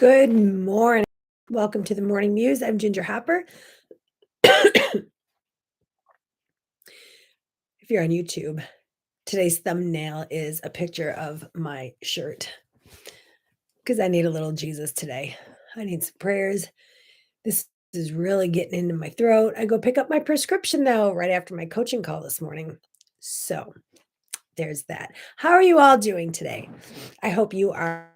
Good morning. Welcome to the Morning Muse. I'm Ginger Hopper. If you're on YouTube, today's thumbnail is a picture of my shirt because I need a little Jesus today. I need some prayers. This is really getting into my throat. I go pick up my prescription though right after my coaching call this morning. So there's that. How are you all doing today? I hope you are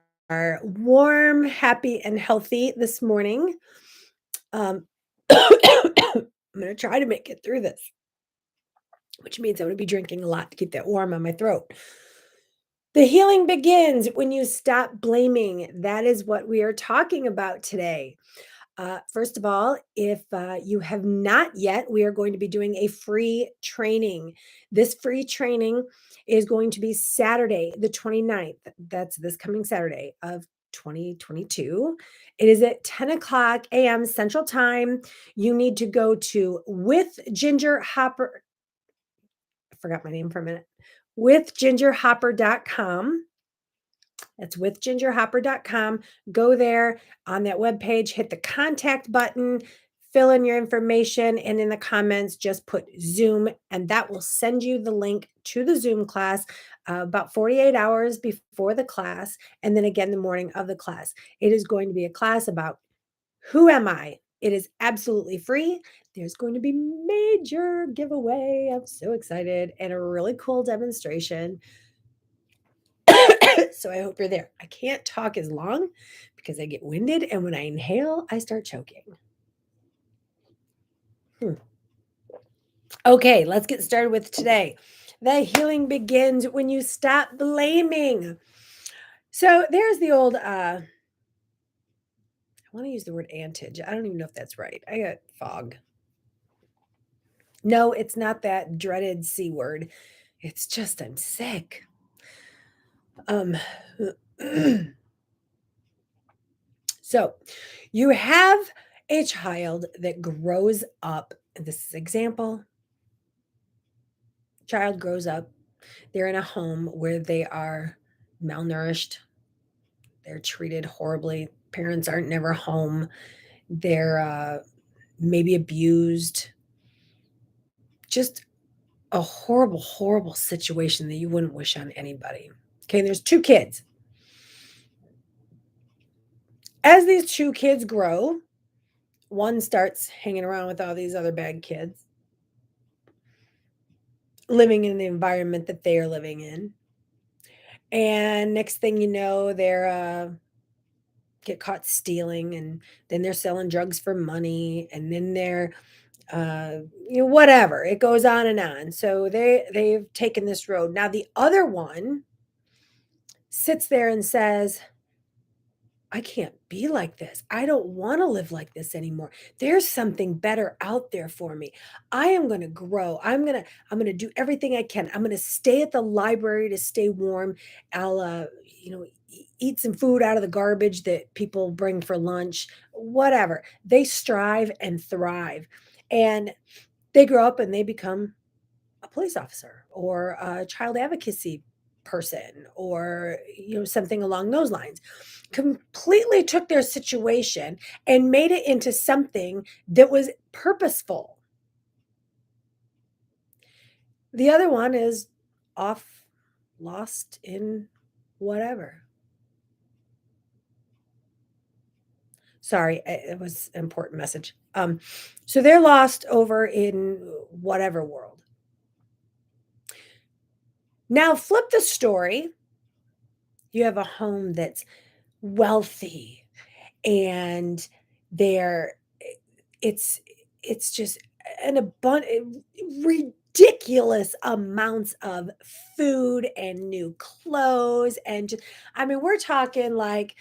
warm, happy, and healthy this morning. I'm going to try to make it through this, which means I'm going to be drinking a lot to keep that warm on my throat. The healing begins when you stop blaming. That is what we are talking about today. First of all, if you have not yet, we are going to be doing a free training. This free training is going to be Saturday, the 29th. That's this coming Saturday of 2022. It is at 10 o'clock a.m. Central Time. You need to go to with Ginger Hopper. I forgot my name for a minute. Withgingerhopper.com. That's withgingerhopper.com. Go there on that webpage, hit the contact button, fill in your information, and in the comments, just put Zoom, and that will send you the link to the Zoom class about 48 hours before the class, and then again the morning of the class. It is going to be a class about who am I? It is absolutely free. There's going to be major giveaway. I'm so excited, and a really cool demonstration. So I hope you're there. I can't talk as long because I get winded, and when I inhale, I start choking. Okay, let's get started with today. The healing begins when you stop blaming. So there's the old I want to use the word antage. I don't even know if that's right. I got fog. No, it's not that dreaded C word. It's just I'm sick. So you have a child that grows up. This is example. Child grows up. They're in a home where they are malnourished. They're treated horribly. Parents aren't never home. They're maybe abused. Just a horrible, horrible situation that you wouldn't wish on anybody. Okay, there's two kids. As these two kids grow, one starts hanging around with all these other bad kids, living in the environment that they are living in. And next thing you know, they're get caught stealing, and then they're selling drugs for money, and then they're whatever. It goes on and on. So they've taken this road. Now the other one sits there and says, I can't be like this. I don't want to live like this anymore. There's something better out there for me. I am going to grow. I'm going to do everything I can. I'm going to stay at the library to stay warm. I'll eat some food out of the garbage that people bring for lunch, whatever. They strive and thrive. And they grow up and they become a police officer or a child advocacy person or something along those lines. Completely took their situation and made it into something that was purposeful. The other one is off, lost in whatever. Sorry, it was an important message. So they're lost over in whatever world. Now flip the story. You have a home that's wealthy, and there it's just an abundant, ridiculous amounts of food and new clothes, and just, I mean, we're talking like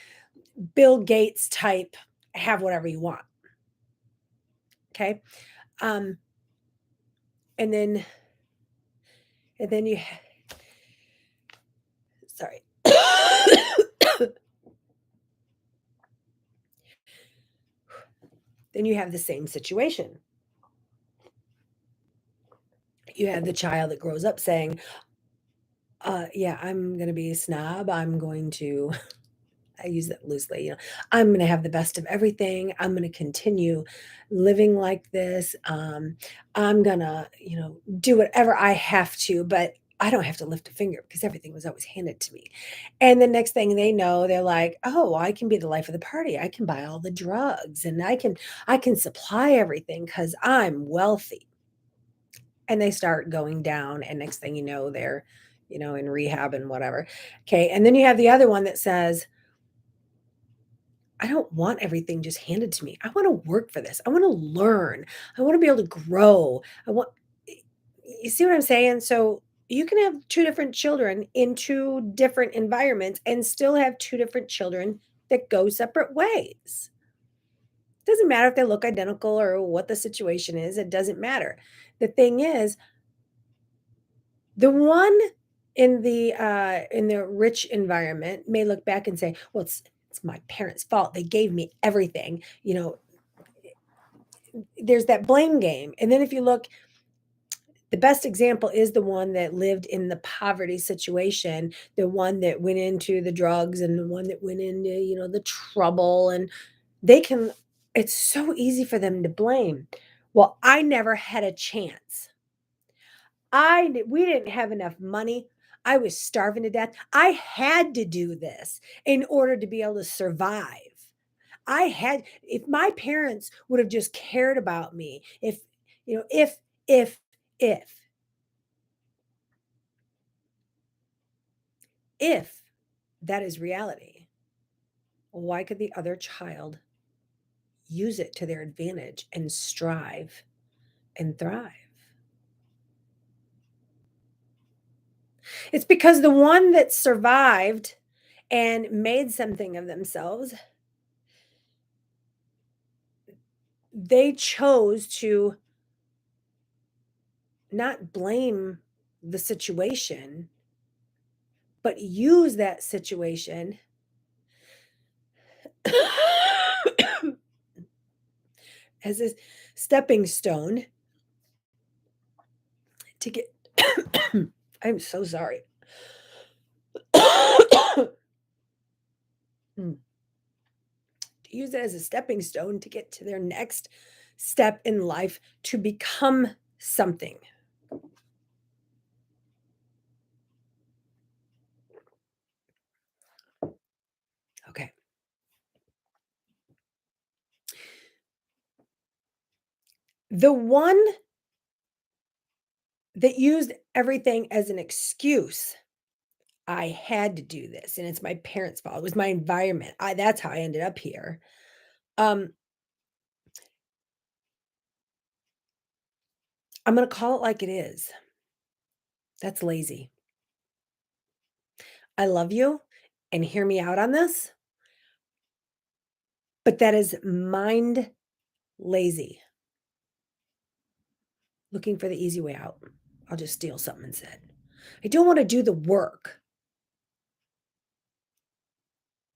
Bill Gates type, have whatever you want. Okay. um and then you sorry. Then you have the same situation. You have the child that grows up saying, yeah, I'm going to be a snob. I'm going to I use that loosely, I'm gonna have the best of everything. I'm gonna continue living like this. I'm gonna, do whatever I have to, but I don't have to lift a finger because everything was always handed to me. And the next thing they know, they're like, "Oh, I can be the life of the party. I can buy all the drugs and I can supply everything because I'm wealthy." And they start going down, and next thing you know, they're, in rehab and whatever. Okay. And then you have the other one that says, I don't want everything just handed to me. I want to work for this. I want to learn. I want to be able to grow. I want you see what I'm saying? So you can have two different children in two different environments and still have two different children that go separate ways. Doesn't matter if they look identical or what the situation is, it doesn't matter. The thing is, the one in the rich environment may look back and say, "Well, it's my parents' fault. They gave me everything." There's that blame game. And then if you look, the best example is the one that lived in the poverty situation, the one that went into the drugs and the one that went into, the trouble, and they can it's so easy for them to blame. Well, I never had a chance. We didn't have enough money. I was starving to death. I had to do this in order to be able to survive. If my parents would have just cared about me, if, if that is reality, why could the other child use it to their advantage and strive and thrive? It's because the one that survived and made something of themselves, they chose to not blame the situation, but use that situation as a stepping stone to get I'm so sorry. Mm. To use it as a stepping stone to get to their next step in life to become something. Okay. The one that used everything as an excuse, I had to do this, and it's my parents' fault. It was my environment. That's how I ended up here. Um, I'm gonna call it like it is. That's lazy. I love you, and hear me out on this, but that is mind lazy, looking for the easy way out. I'll just steal something instead. I don't wanna do the work.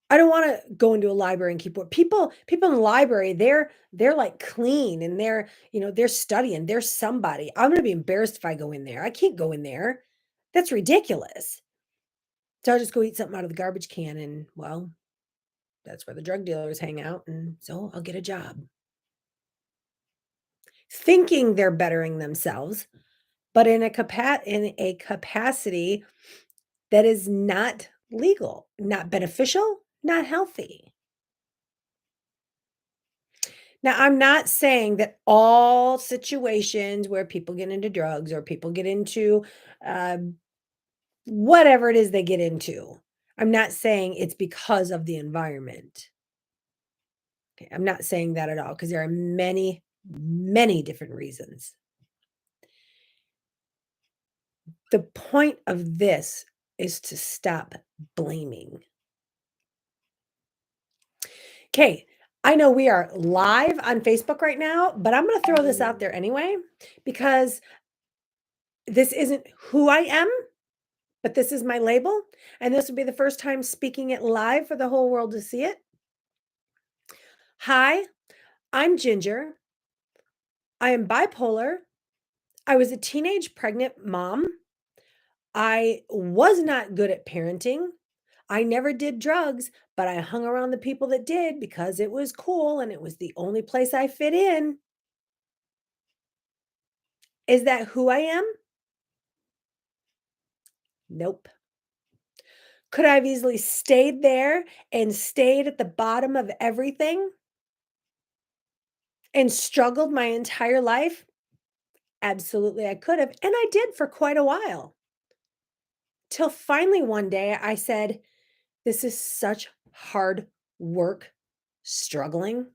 I don't wanna go into a library and keep work. People in the library, they're, like, clean and they're studying, they're somebody. I'm gonna be embarrassed if I go in there. I can't go in there. That's ridiculous. So I'll just go eat something out of the garbage can and, well, that's where the drug dealers hang out, and so I'll get a job. Thinking they're bettering themselves, but in a capacity that is not legal, not beneficial, not healthy. Now, I'm not saying that all situations where people get into drugs or people get into, um, whatever it is they get into, I'm not saying it's because of the environment. Okay, I'm not saying that at all because there are many, many different reasons. The point of this is to stop blaming. Okay, I know we are live on Facebook right now, but I'm going to throw this out there anyway because this isn't who I am, but this is my label. And this will be the first time speaking it live for the whole world to see it. Hi, I'm Ginger. I am bipolar. I was a teenage pregnant mom. I was not good at parenting. I never did drugs, but I hung around the people that did because it was cool and it was the only place I fit in. Is that who I am? Nope. Could I have easily stayed there and stayed at the bottom of everything and struggled my entire life? Absolutely, I could have. And I did for quite a while. Till finally one day I said, this is such hard work struggling.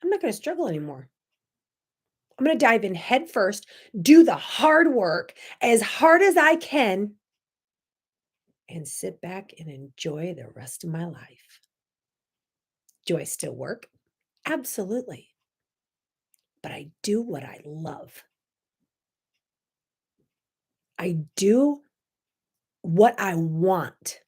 I'm not going to struggle anymore. I'm going to dive in head first, do the hard work as hard as I can, and sit back and enjoy the rest of my life. Do I still work? Absolutely. But I do what I love. I do what I want.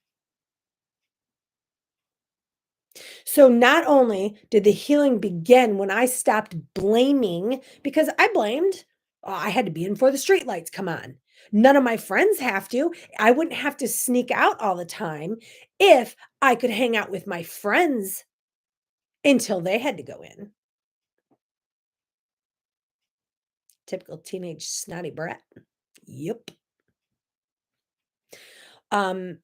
So not only did the healing begin when I stopped blaming, because I blamed, oh, I had to be in before the streetlights come on. None of my friends have to. I wouldn't have to sneak out all the time if I could hang out with my friends until they had to go in. Typical teenage snotty brat. Yep. Um,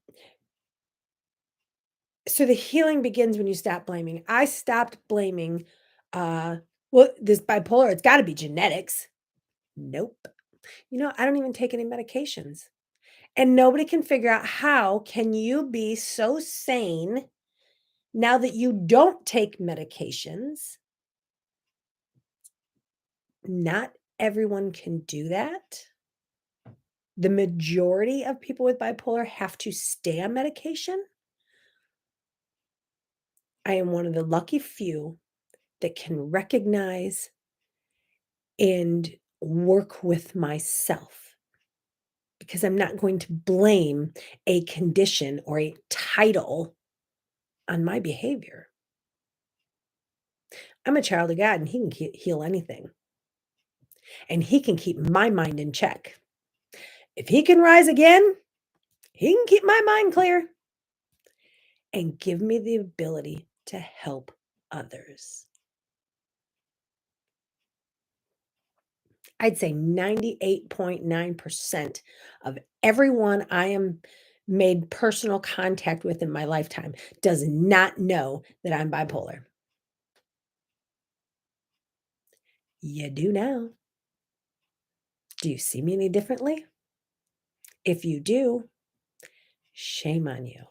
so the healing begins when you stop blaming. I stopped blaming, uh, well, this bipolar, it's got to be genetics. Nope. I don't even take any medications. And nobody can figure out how can you be so sane now that you don't take medications? Not everyone can do that. The majority of people with bipolar have to stay on medication. I am one of the lucky few that can recognize and work with myself because I'm not going to blame a condition or a title on my behavior. I'm a child of God and He can heal anything, and He can keep my mind in check. If He can rise again, He can keep my mind clear and give me the ability to help others. I'd say 98.9% of everyone I am made personal contact with in my lifetime does not know that I'm bipolar. You do now. Do you see me any differently? If you do, shame on you.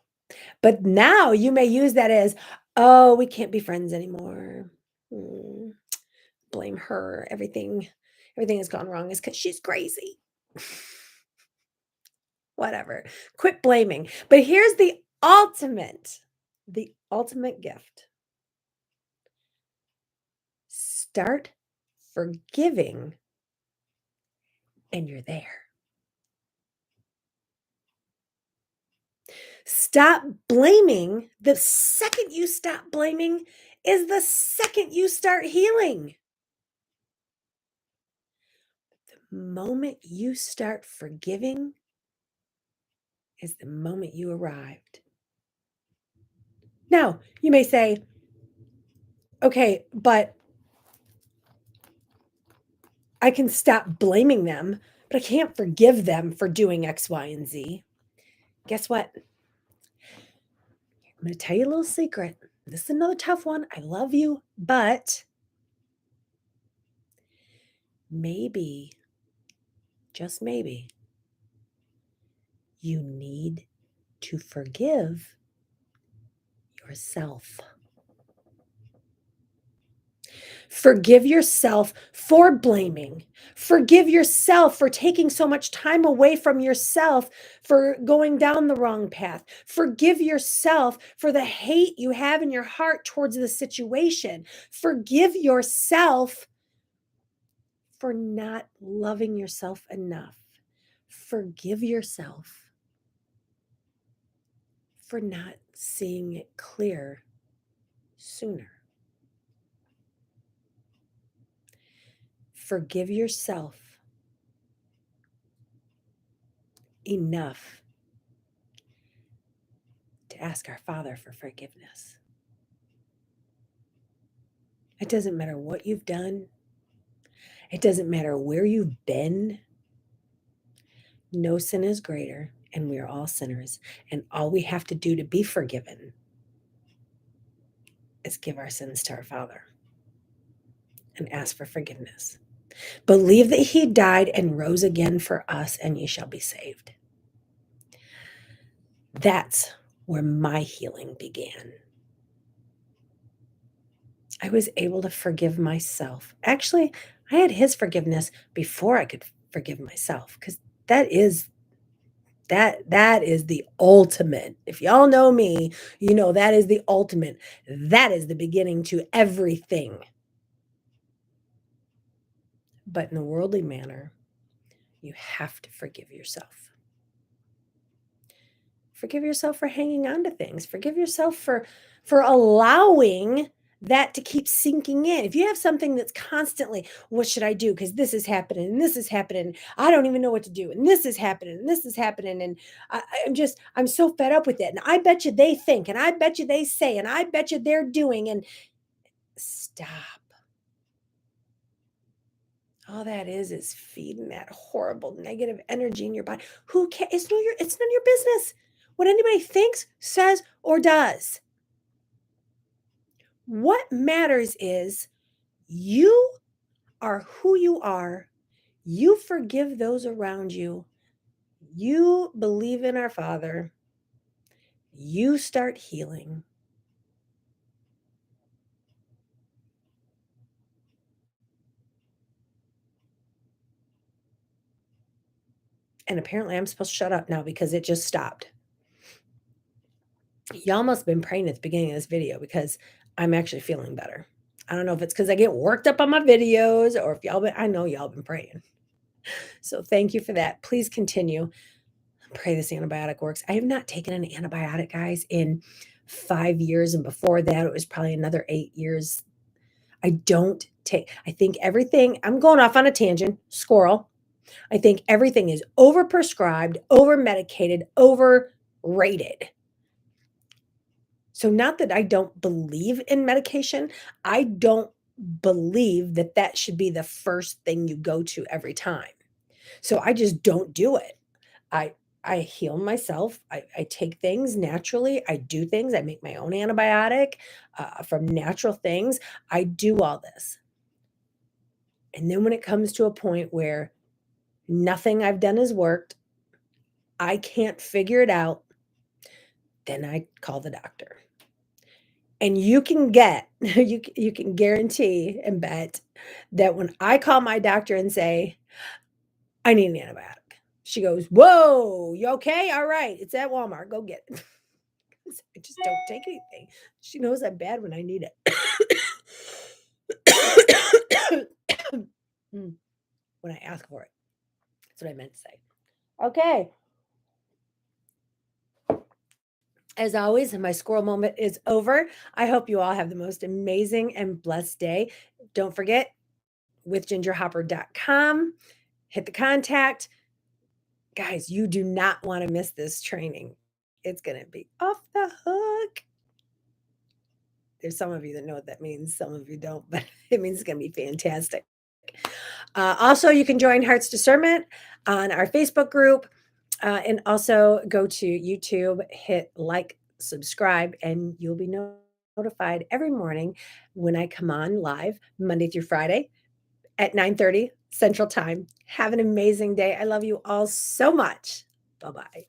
But now you may use that as, oh, we can't be friends anymore. Mm, blame her. Everything has gone wrong is because she's crazy. Whatever. Quit blaming. But here's the ultimate gift. Start forgiving, and you're there. Stop blaming. The second you stop blaming is the second you start healing. The moment you start forgiving is the moment you arrived. Now, you may say, okay, but I can stop blaming them, but I can't forgive them for doing X, Y, and Z. Guess what? I'm going to tell you a little secret. This is another tough one. I love you, but maybe, just maybe, you need to forgive yourself. Forgive yourself for blaming. Forgive yourself for taking so much time away from yourself, for going down the wrong path. Forgive yourself for the hate you have in your heart towards the situation. Forgive yourself for not loving yourself enough. Forgive yourself for not seeing it clear sooner. Forgive yourself enough to ask our Father for forgiveness. It doesn't matter what you've done, it doesn't matter where you've been. No sin is greater, and we are all sinners. And all we have to do to be forgiven is give our sins to our Father and ask for forgiveness. Believe that He died and rose again for us, and ye shall be saved. That's where my healing began. I was able to forgive myself. Actually, I had His forgiveness before I could forgive myself, because that is the ultimate. If y'all know me, you know that is the ultimate. That is the beginning to everything. But in a worldly manner, you have to forgive yourself. Forgive yourself for hanging on to things. Forgive yourself for allowing that to keep sinking in. If you have something that's constantly, what should I do? Because this is happening and this is happening. I don't even know what to do. And this is happening and this is happening. And I'm so fed up with it. And I bet you they think, and I bet you they say, and I bet you they're doing. And stop. All that is feeding that horrible negative energy in your body. Who cares? It's none of your business what anybody thinks, says, or does. What matters is you are who you are. You forgive those around you. You believe in our Father. You start healing. And apparently I'm supposed to shut up now because it just stopped. Y'all must have been praying at the beginning of this video because I'm actually feeling better. I don't know if it's because I get worked up on my videos or if I know y'all been praying. So thank you for that. Please continue. Pray this antibiotic works. I have not taken an antibiotic, guys, in 5 years. And before that, it was probably another 8 years. I think everything, I'm going off on a tangent, squirrel. I think everything is overprescribed, over-medicated, overrated. So not that I don't believe in medication. I don't believe that that should be the first thing you go to every time. So I just don't do it. I I heal myself. I take things naturally. I do things. I make my own antibiotic from natural things. I do all this. And then when it comes to a point where nothing I've done has worked, I can't figure it out, then I call the doctor. And you can get, you can guarantee and bet that when I call my doctor and say, I need an antibiotic, she goes, whoa, you okay? All right, it's at Walmart. Go get it. I just don't take anything. She knows I'm bad when I need it. When I ask for it. That's what I meant to say. Okay. As always, my squirrel moment is over. I hope you all have the most amazing and blessed day. Don't forget, withgingerhopper.com, hit the contact. Guys, you do not want to miss this training. It's going to be off the hook. There's some of you that know what that means. Some of you don't, but it means it's going to be fantastic. Also, you can join Hearts Discernment on our Facebook group and also go to YouTube, hit like, subscribe, and you'll be notified every morning when I come on live Monday through Friday at 9:30 Central Time. Have an amazing day. I love you all so much. Bye-bye.